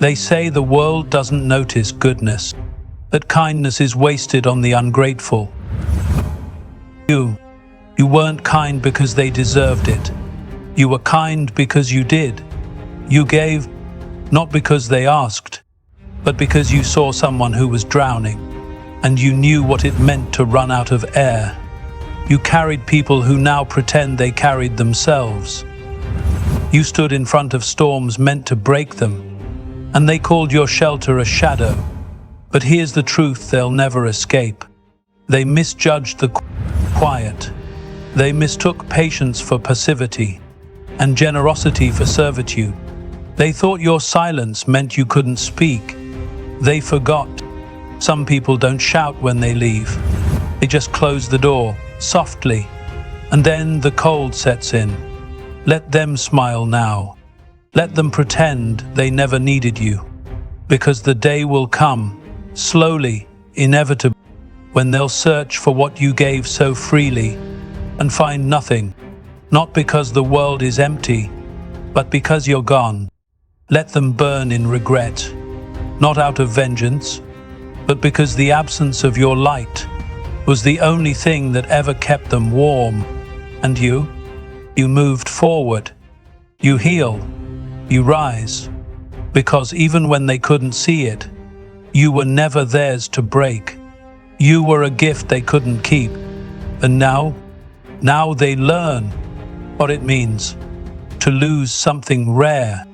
They say the world doesn't notice goodness, that kindness is wasted on the ungrateful. You weren't kind because they deserved it. You were kind because you did. You gave, not because they asked, but because you saw someone who was drowning, and you knew what it meant to run out of air. You carried people who now pretend they carried themselves. You stood in front of storms meant to break them, and they called your shelter a shadow. But here's the truth they'll never escape. They misjudged the quiet. They mistook patience for passivity, and generosity for servitude. They thought your silence meant you couldn't speak. They forgot. Some people don't shout when they leave. They just close the door, softly, and then the cold sets in. Let them smile now. Let them pretend they never needed you. Because the day will come, slowly, inevitably, when they'll search for what you gave so freely and find nothing, not because the world is empty, but because you're gone. Let them burn in regret, not out of vengeance, but because the absence of your light was the only thing that ever kept them warm. And you moved forward, you heal, you rise, because even when they couldn't see it, you were never theirs to break. You were a gift they couldn't keep. And now they learn what it means to lose something rare,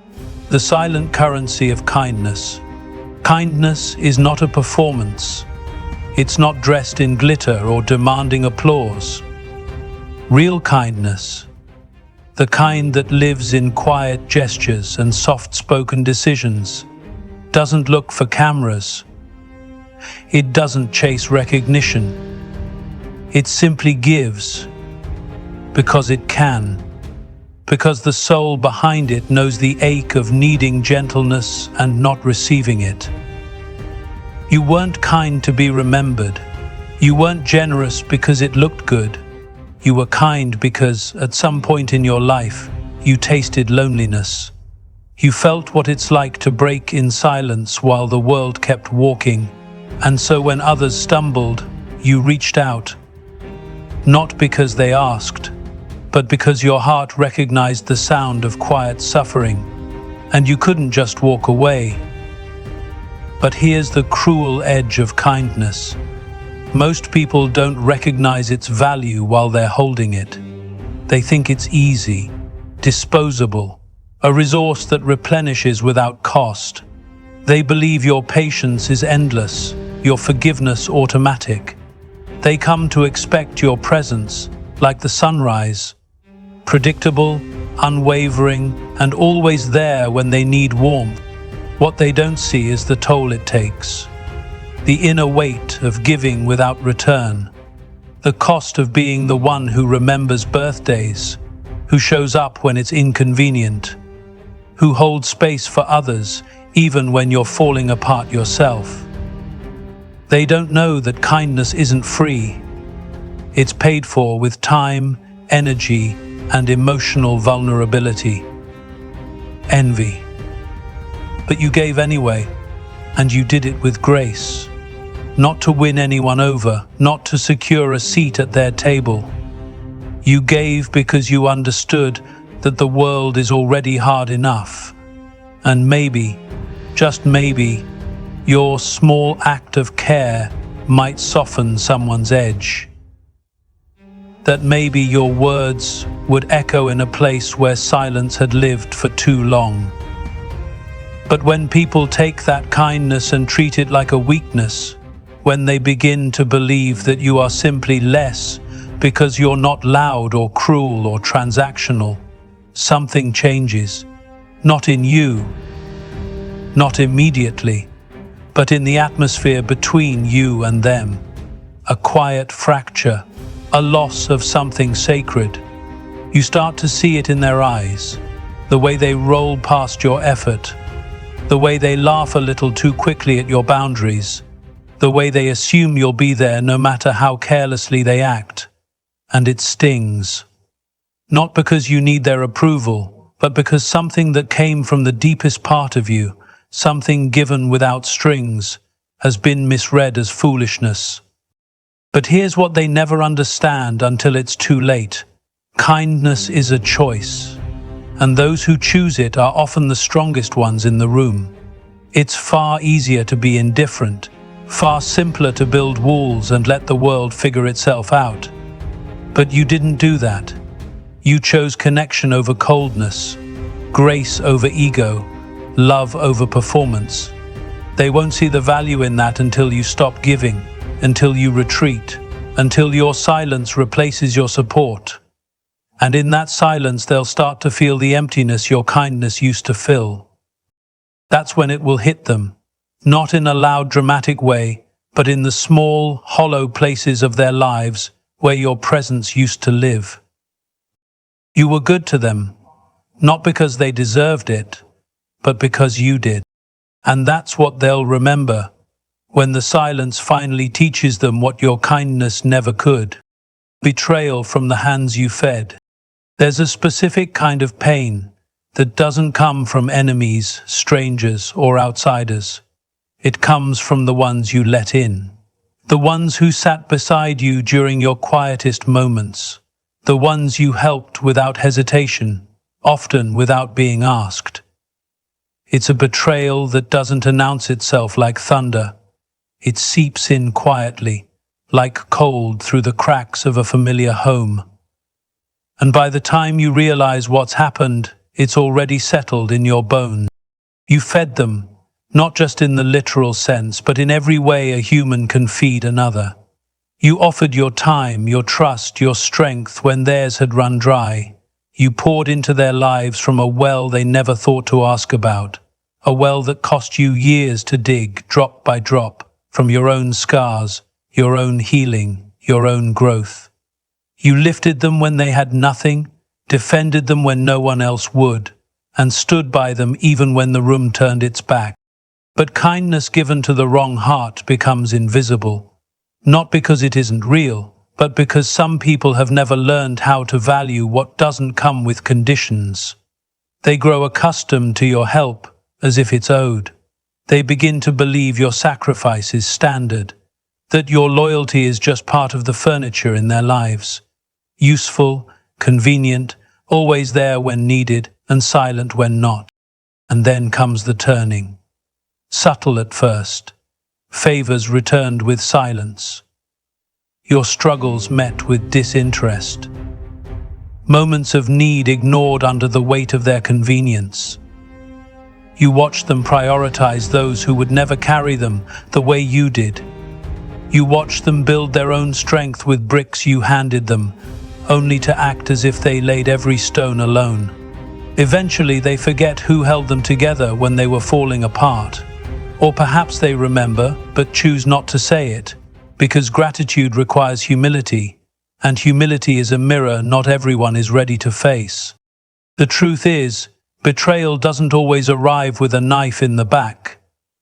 the silent currency of kindness. Kindness is not a performance. It's not dressed in glitter or demanding applause. Real kindness, the kind that lives in quiet gestures and soft-spoken decisions, doesn't look for cameras. It doesn't chase recognition. It simply gives because it can, because the soul behind it knows the ache of needing gentleness and not receiving it. You weren't kind to be remembered. You weren't generous because it looked good. You were kind because, at some point in your life, you tasted loneliness. You felt what it's like to break in silence while the world kept walking. And so when others stumbled, you reached out. Not because they asked, but because your heart recognized the sound of quiet suffering. And you couldn't just walk away. But here's the cruel edge of kindness. Most people don't recognize its value while they're holding it. They think it's easy, disposable, a resource that replenishes without cost. They believe your patience is endless, your forgiveness automatic. They come to expect your presence, like the sunrise, predictable, unwavering, and always there when they need warmth. What they don't see is the toll it takes. The inner weight of giving without return. The cost of being the one who remembers birthdays, who shows up when it's inconvenient, who holds space for others even when you're falling apart yourself. They don't know that kindness isn't free. It's paid for with time, energy, and emotional vulnerability. Envy. But you gave anyway, and you did it with grace. Not to win anyone over, not to secure a seat at their table. You gave because you understood that the world is already hard enough. And maybe, just maybe, your small act of care might soften someone's edge. That maybe your words would echo in a place where silence had lived for too long. But when people take that kindness and treat it like a weakness, when they begin to believe that you are simply less because you're not loud or cruel or transactional, something changes. Not in you, not immediately, but in the atmosphere between you and them. A quiet fracture, a loss of something sacred. You start to see it in their eyes, the way they roll past your effort, the way they laugh a little too quickly at your boundaries, the way they assume you'll be there no matter how carelessly they act. And it stings. Not because you need their approval, but because something that came from the deepest part of you something given without strings, has been misread as foolishness. But here's what they never understand until it's too late. Kindness is a choice, and those who choose it are often the strongest ones in the room. It's far easier to be indifferent, far simpler to build walls and let the world figure itself out. But you didn't do that. You chose connection over coldness, grace over ego, love over performance. They won't see the value in that until you stop giving, until you retreat, until your silence replaces your support. And in that silence, they'll start to feel the emptiness your kindness used to fill. That's when it will hit them, not in a loud, dramatic way, but in the small, hollow places of their lives where your presence used to live. You were good to them, not because they deserved it, but because you did. And that's what they'll remember when the silence finally teaches them what your kindness never could. Betrayal from the hands you fed. There's a specific kind of pain that doesn't come from enemies, strangers, or outsiders. It comes from the ones you let in. The ones who sat beside you during your quietest moments. The ones you helped without hesitation, often without being asked. It's a betrayal that doesn't announce itself like thunder. It seeps in quietly, like cold through the cracks of a familiar home. And by the time you realize what's happened, it's already settled in your bones. You fed them, not just in the literal sense, but in every way a human can feed another. You offered your time, your trust, your strength when theirs had run dry. You poured into their lives from a well they never thought to ask about, a well that cost you years to dig, drop by drop, from your own scars, your own healing, your own growth. You lifted them when they had nothing, defended them when no one else would, and stood by them even when the room turned its back. But kindness given to the wrong heart becomes invisible, not because it isn't real, but because some people have never learned how to value what doesn't come with conditions. They grow accustomed to your help as if it's owed. They begin to believe your sacrifice is standard, that your loyalty is just part of the furniture in their lives. Useful, convenient, always there when needed, and silent when not. And then comes the turning. Subtle at first. Favors returned with silence. Your struggles met with disinterest. Moments of need ignored under the weight of their convenience. You watched them prioritize those who would never carry them the way you did. You watched them build their own strength with bricks you handed them, only to act as if they laid every stone alone. Eventually, they forget who held them together when they were falling apart. Or perhaps they remember, but choose not to say it, because gratitude requires humility, and humility is a mirror not everyone is ready to face. The truth is, betrayal doesn't always arrive with a knife in the back.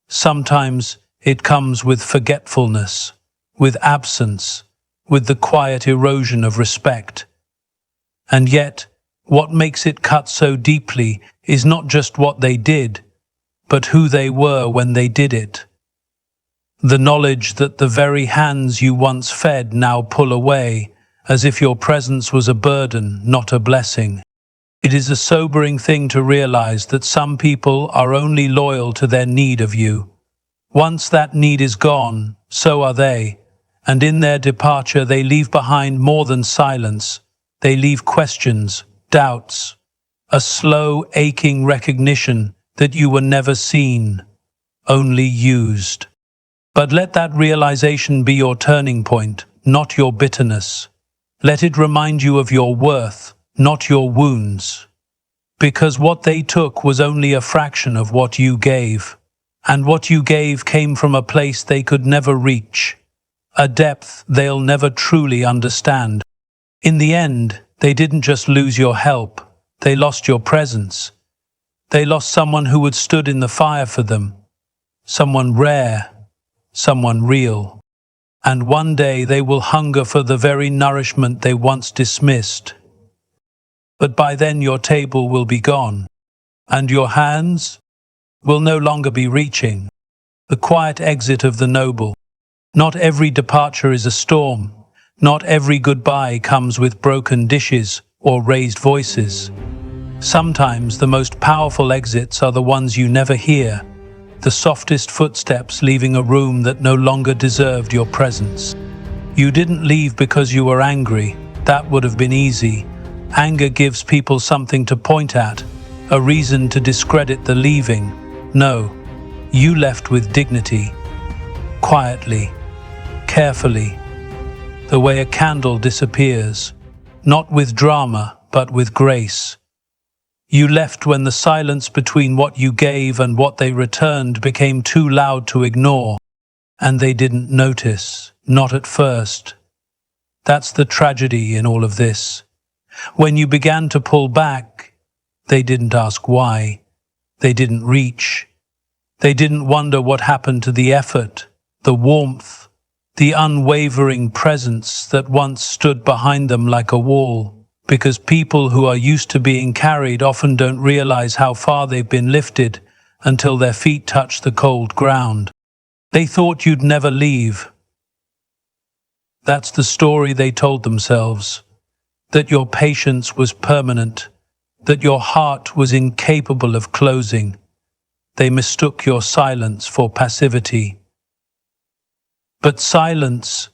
Sometimes it comes with forgetfulness, with absence, with the quiet erosion of respect. And yet, what makes it cut so deeply is not just what they did, but who they were when they did it. The knowledge that the very hands you once fed now pull away, as if your presence was a burden, not a blessing. It is a sobering thing to realize that some people are only loyal to their need of you. Once that need is gone, so are they, and in their departure they leave behind more than silence. They leave questions, doubts, a slow, aching recognition that you were never seen, only used. But let that realization be your turning point, not your bitterness. Let it remind you of your worth, not your wounds. Because what they took was only a fraction of what you gave. And what you gave came from a place they could never reach, a depth they'll never truly understand. In the end, they didn't just lose your help, they lost your presence. They lost someone who had stood in the fire for them, someone rare, someone real. And one day they will hunger for the very nourishment they once dismissed. But by then your table will be gone, and your hands, will no longer be reaching. The quiet exit of the noble. Not every departure is a storm. Not every goodbye comes with broken dishes or raised voices. Sometimes the most powerful exits are the ones you never hear, the softest footsteps leaving a room that no longer deserved your presence. You didn't leave because you were angry. That would have been easy. Anger gives people something to point at, a reason to discredit the leaving. No, you left with dignity, quietly, carefully, the way a candle disappears, not with drama, but with grace. You left when the silence between what you gave and what they returned became too loud to ignore, and they didn't notice, not at first. That's the tragedy in all of this. When you began to pull back, they didn't ask why. They didn't reach. They didn't wonder what happened to the effort, the warmth, the unwavering presence that once stood behind them like a wall. Because people who are used to being carried often don't realize how far they've been lifted until their feet touch the cold ground. They thought you'd never leave. That's the story they told themselves, that your patience was permanent, that your heart was incapable of closing. They mistook your silence for passivity. But silence,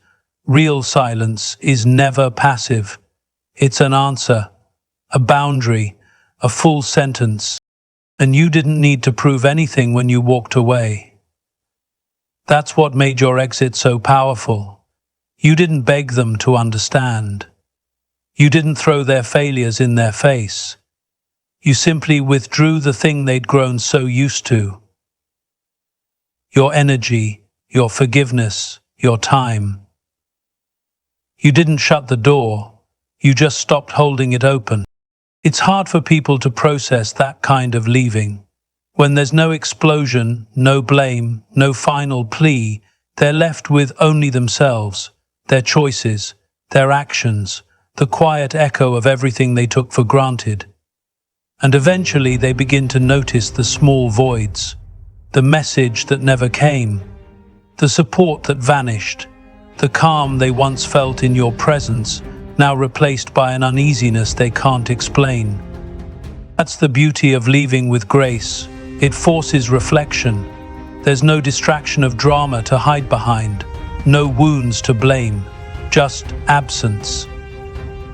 real silence, is never passive. It's an answer, a boundary, a full sentence, and you didn't need to prove anything when you walked away. That's what made your exit so powerful. You didn't beg them to understand. You didn't throw their failures in their face. You simply withdrew the thing they'd grown so used to. Your energy, your forgiveness, your time. You didn't shut the door. You just stopped holding it open. It's hard for people to process that kind of leaving. When there's no explosion, no blame, no final plea, they're left with only themselves, their choices, their actions, the quiet echo of everything they took for granted. And eventually they begin to notice the small voids, the message that never came, the support that vanished, the calm they once felt in your presence, now replaced by an uneasiness they can't explain. That's the beauty of leaving with grace. It forces reflection. There's no distraction of drama to hide behind, no wounds to blame, just absence.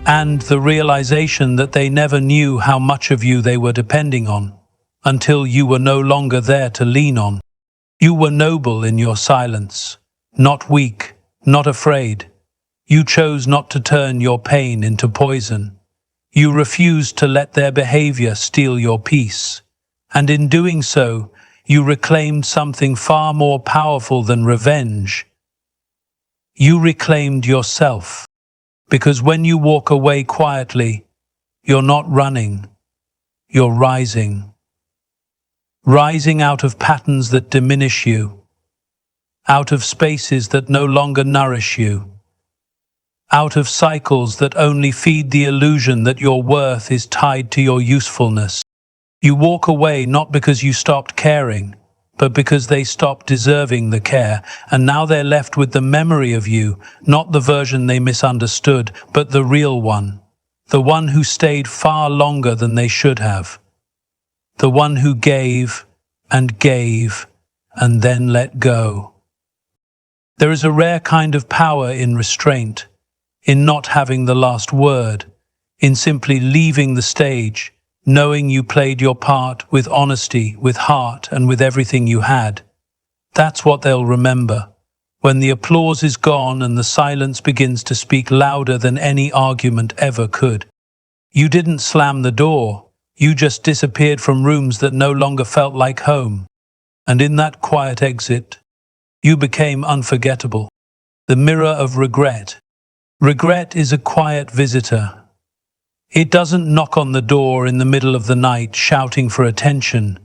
And the realization that they never knew how much of you they were depending on, until you were no longer there to lean on. You were noble in your silence, not weak, not afraid. You chose not to turn your pain into poison. You refused to let their behavior steal your peace. And in doing so, you reclaimed something far more powerful than revenge. You reclaimed yourself. Because when you walk away quietly, you're not running, you're rising. Rising out of patterns that diminish you, out of spaces that no longer nourish you, out of cycles that only feed the illusion that your worth is tied to your usefulness. You walk away not because you stopped caring, but because they stopped deserving the care, and now they're left with the memory of you, not the version they misunderstood, but the real one, the one who stayed far longer than they should have, the one who gave and then let go. There is a rare kind of power in restraint, in not having the last word, in simply leaving the stage, knowing you played your part with honesty, with heart, and with everything you had. That's what they'll remember, when the applause is gone and the silence begins to speak louder than any argument ever could. You didn't slam the door, you just disappeared from rooms that no longer felt like home. And in that quiet exit, you became unforgettable, the mirror of regret. Regret is a quiet visitor. It doesn't knock on the door in the middle of the night shouting for attention.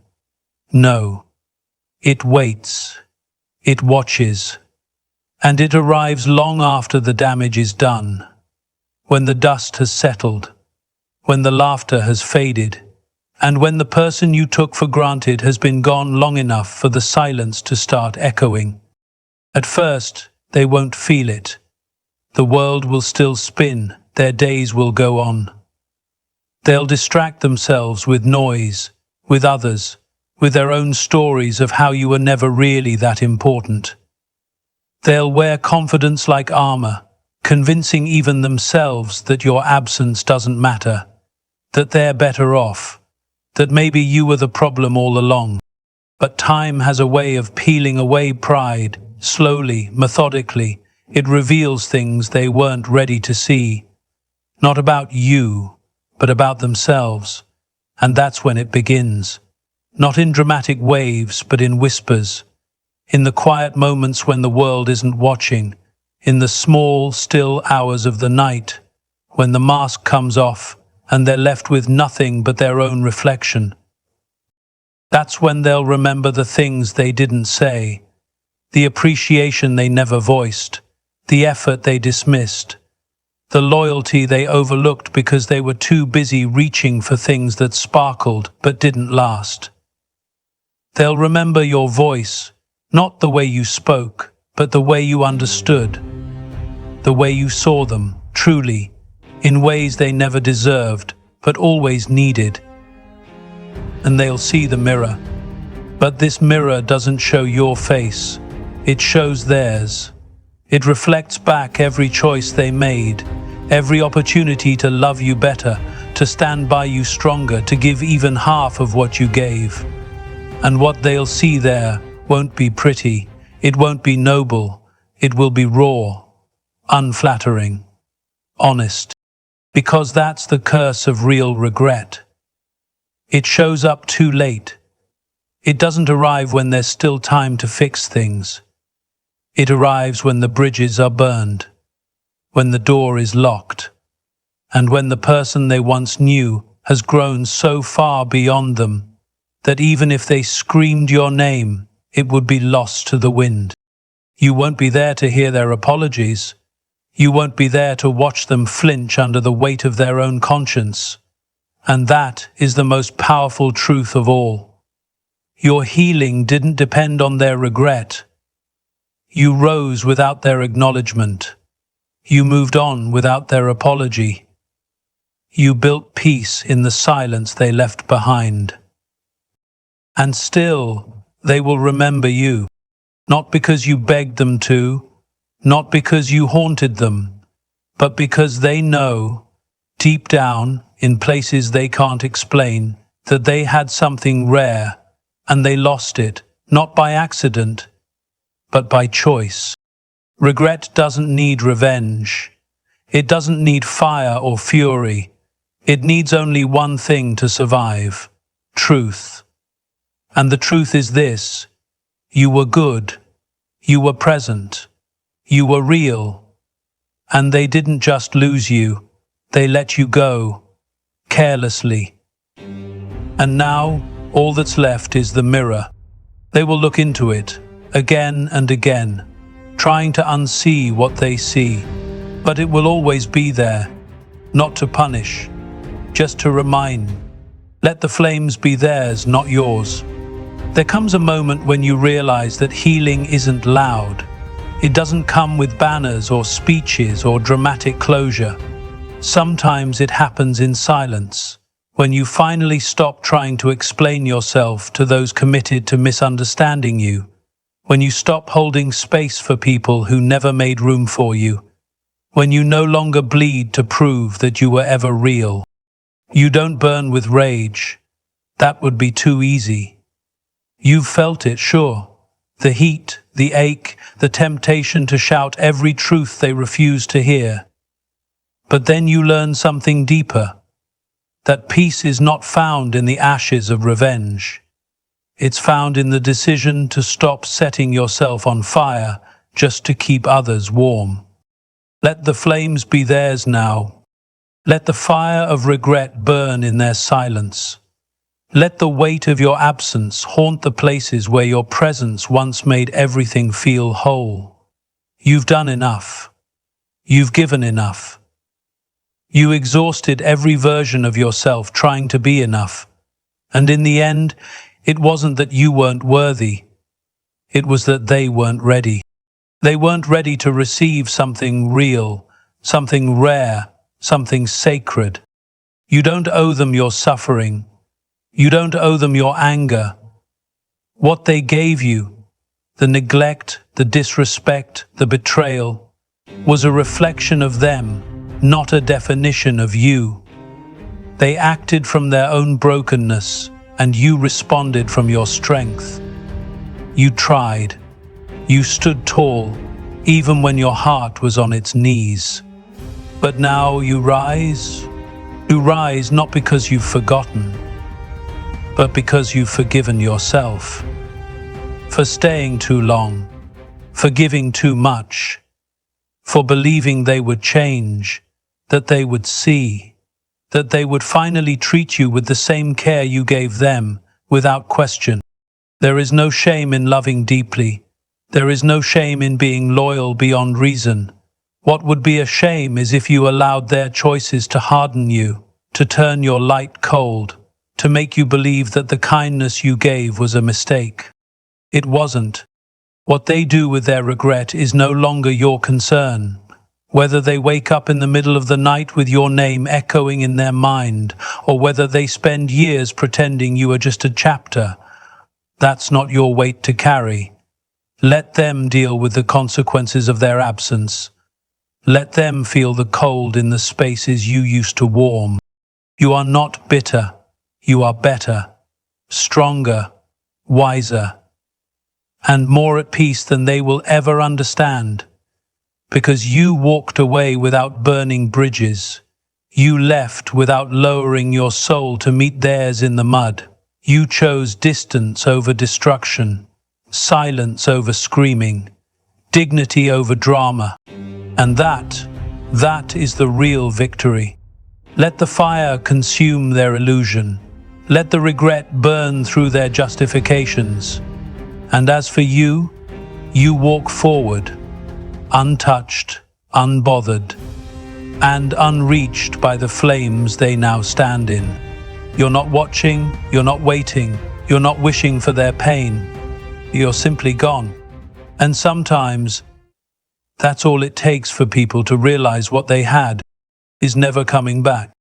No, it waits, it watches, and it arrives long after the damage is done, when the dust has settled, when the laughter has faded, And when the person you took for granted has been gone long enough for the silence to start echoing. At first, they won't feel it. The world will still spin, their days will go on. They'll distract themselves with noise, with others, with their own stories of how you were never really that important. They'll wear confidence like armor, convincing even themselves that your absence doesn't matter, that they're better off, that maybe you were the problem all along. But time has a way of peeling away pride, slowly, methodically. It reveals things they weren't ready to see. Not about you, but about themselves. And that's when it begins. Not in dramatic waves, but in whispers. In the quiet moments when the world isn't watching. In the small, still hours of the night, when the mask comes off and they're left with nothing but their own reflection. That's when they'll remember the things they didn't say, the appreciation they never voiced, the effort they dismissed, the loyalty they overlooked because they were too busy reaching for things that sparkled but didn't last. They'll remember your voice, not the way you spoke, but the way you understood, the way you saw them, truly, in ways they never deserved, but always needed. And they'll see the mirror. But this mirror doesn't show your face, it shows theirs. It reflects back every choice they made, every opportunity to love you better, to stand by you stronger, to give even half of what you gave. And what they'll see there won't be pretty, it won't be noble, it will be raw, unflattering, honest. Because that's the curse of real regret. It shows up too late. It doesn't arrive when there's still time to fix things. It arrives when the bridges are burned, when the door is locked, and when the person they once knew has grown so far beyond them that even if they screamed your name, it would be lost to the wind. You won't be there to hear their apologies. You won't be there to watch them flinch under the weight of their own conscience. And that is the most powerful truth of all. Your healing didn't depend on their regret. You rose without their acknowledgement. You moved on without their apology. You built peace in the silence they left behind. And still, they will remember you, not because you begged them to, not because you haunted them, but because they know, deep down, in places they can't explain, that they had something rare, and they lost it, not by accident, but by choice. Regret doesn't need revenge. It doesn't need fire or fury. It needs only one thing to survive: truth. And the truth is this: you were good, you were present, you were real, and they didn't just lose you, they let you go, carelessly. And now, all that's left is the mirror. They will look into it, again and again, trying to unsee what they see. But it will always be there, not to punish, just to remind. Let the flames be theirs, not yours. There comes a moment when you realize that healing isn't loud. It doesn't come with banners or speeches or dramatic closure. Sometimes it happens in silence, when you finally stop trying to explain yourself to those committed to misunderstanding you, when you stop holding space for people who never made room for you, when you no longer bleed to prove that you were ever real. You don't burn with rage. That would be too easy. You've felt it, sure. The heat, the ache, the temptation to shout every truth they refuse to hear. But then you learn something deeper, that peace is not found in the ashes of revenge. It's found in the decision to stop setting yourself on fire just to keep others warm. Let the flames be theirs now. Let the fire of regret burn in their silence. Let the weight of your absence haunt the places where your presence once made everything feel whole. You've done enough. You've given enough. You exhausted every version of yourself trying to be enough. And in the end, it wasn't that you weren't worthy. It was that they weren't ready. They weren't ready to receive something real, something rare, something sacred. You don't owe them your suffering. You don't owe them your anger. What they gave you, the neglect, the disrespect, the betrayal, was a reflection of them, not a definition of you. They acted from their own brokenness, and you responded from your strength. You tried. You stood tall, even when your heart was on its knees. But now you rise. You rise not because you've forgotten, but because you've forgiven yourself. For staying too long, for giving too much, for believing they would change, that they would see, that they would finally treat you with the same care you gave them, without question. There is no shame in loving deeply. There is no shame in being loyal beyond reason. What would be a shame is if you allowed their choices to harden you, to turn your light cold, to make you believe that the kindness you gave was a mistake. It wasn't. What they do with their regret is no longer your concern. Whether they wake up in the middle of the night with your name echoing in their mind, or whether they spend years pretending you are just a chapter, that's not your weight to carry. Let them deal with the consequences of their absence. Let them feel the cold in the spaces you used to warm. You are not bitter. You are better, stronger, wiser, and more at peace than they will ever understand. Because you walked away without burning bridges. You left without lowering your soul to meet theirs in the mud. You chose distance over destruction, silence over screaming, dignity over drama. And that is the real victory. Let the fire consume their illusion. Let the regret burn through their justifications. And as for you, you walk forward, untouched, unbothered, and unreached by the flames they now stand in. You're not watching, you're not waiting, you're not wishing for their pain. You're simply gone. And sometimes, that's all it takes for people to realize what they had is never coming back.